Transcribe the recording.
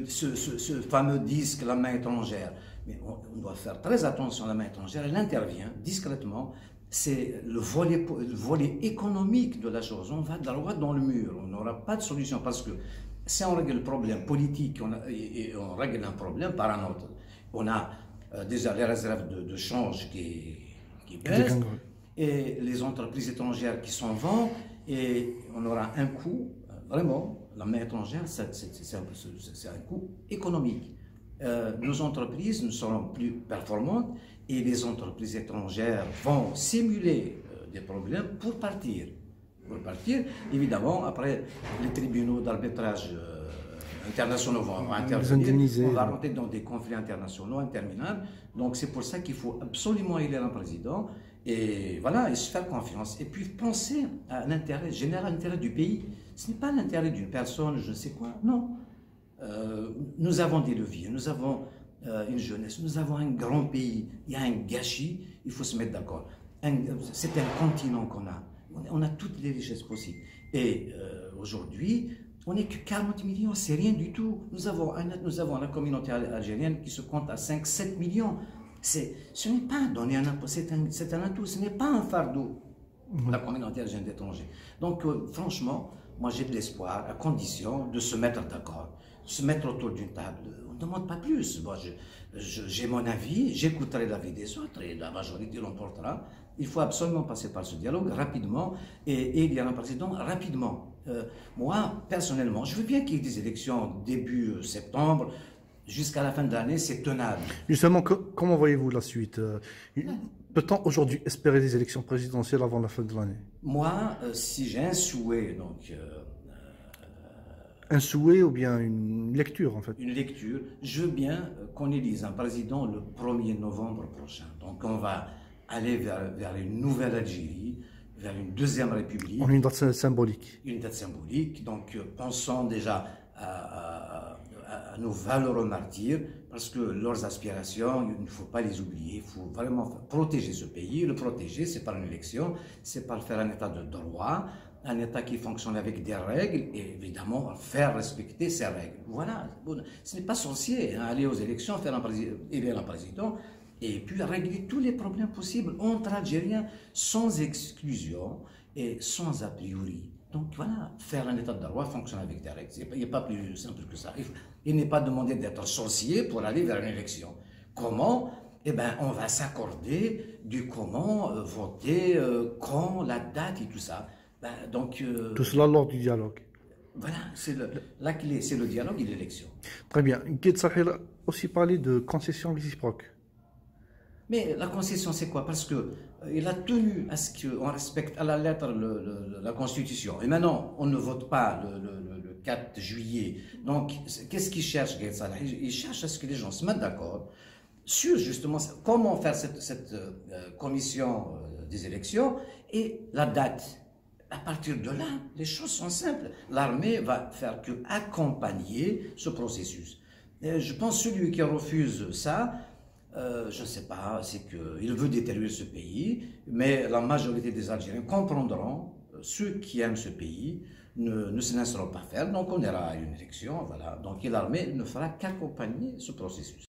ce fameux disque La main étrangère. Mais on doit faire très attention à la main étrangère, elle intervient discrètement. C'est le volet économique de la chose. On va droit dans le mur, on n'aura pas de solution parce que si on règle le problème politique et on règle un problème par un autre, on a déjà les réserves de change qui baissent et les entreprises étrangères qui s'en vont et on aura un coût, vraiment, la main étrangère, c'est un coût économique. Nos entreprises ne seront plus performantes et les entreprises étrangères vont simuler des problèmes pour partir. Évidemment, après, les tribunaux d'arbitrage internationaux vont intervenir, on va rentrer dans des conflits internationaux interminables. Donc c'est pour ça qu'il faut absolument élire un président et voilà, et se faire confiance. Et puis penser à l'intérêt général, l'intérêt du pays. Ce n'est pas l'intérêt d'une personne, je ne sais quoi, non. Nous avons des leviers, nous avons une jeunesse, nous avons un grand pays, il y a un gâchis, il faut se mettre d'accord. C'est un continent qu'on a. On a toutes les richesses possibles. Et aujourd'hui, on n'est que 40 millions, c'est rien du tout. Nous avons la communauté algérienne qui se compte à 5-7 millions. Ce n'est pas donner un impôt, c'est un atout, ce n'est pas un fardeau, la communauté algérienne d'étrangers. Donc, franchement, moi j'ai de l'espoir, à condition de se mettre d'accord, se mettre autour d'une table. On ne demande pas plus. Moi, j'ai mon avis, j'écouterai l'avis des autres et la majorité l'emportera. Il faut absolument passer par ce dialogue rapidement et élire un président rapidement. Moi, personnellement, je veux bien qu'il y ait des élections début septembre, jusqu'à la fin de l'année, c'est tenable. Justement, comment voyez-vous la suite? Peut-on aujourd'hui espérer des élections présidentielles avant la fin de l'année? Moi, si j'ai un souhait, donc... un souhait ou bien une lecture, en fait? Une lecture. Je veux bien qu'on élise un président le 1er novembre prochain. Donc on va aller vers une nouvelle Algérie, vers une deuxième république. En une date symbolique. Une date symbolique. Donc pensons déjà à nos valeureux martyrs, parce que leurs aspirations, il ne faut pas les oublier. Il faut vraiment protéger ce pays. Le protéger, c'est par une élection, c'est par faire un état de droit, un État qui fonctionne avec des règles et évidemment faire respecter ces règles. Voilà, ce n'est pas sorcier, hein, aller aux élections, élire un président et puis régler tous les problèmes possibles entre Algériens sans exclusion et sans a priori. Donc voilà, faire un État de droit, fonctionner avec des règles. Il n'y a pas plus simple que ça. Il n'est pas demandé d'être sorcier pour aller vers une élection. Comment? Eh bien, on va s'accorder du comment voter, quand, la date et tout ça. Donc, tout cela lors du dialogue. Voilà, la clé, c'est le dialogue et l'élection. Très bien. Gued Sahel a aussi parlé de concessions réciproques. Mais la concession, c'est quoi? Parce qu'il a tenu à ce qu'on respecte à la lettre la Constitution. Et maintenant, on ne vote pas le 4 juillet. Donc, qu'est-ce qu'il cherche, Gued Salah? Il cherche à ce que les gens se mettent d'accord sur justement comment faire cette commission des élections et la date. À partir de là, les choses sont simples. L'armée va faire que accompagner ce processus. Et je pense que celui qui refuse ça, je ne sais pas, c'est qu'il veut détériorer ce pays, mais la majorité des Algériens comprendront, ceux qui aiment ce pays ne se laisseront pas faire, donc on ira à une élection, voilà. Donc l'armée ne fera qu'accompagner ce processus.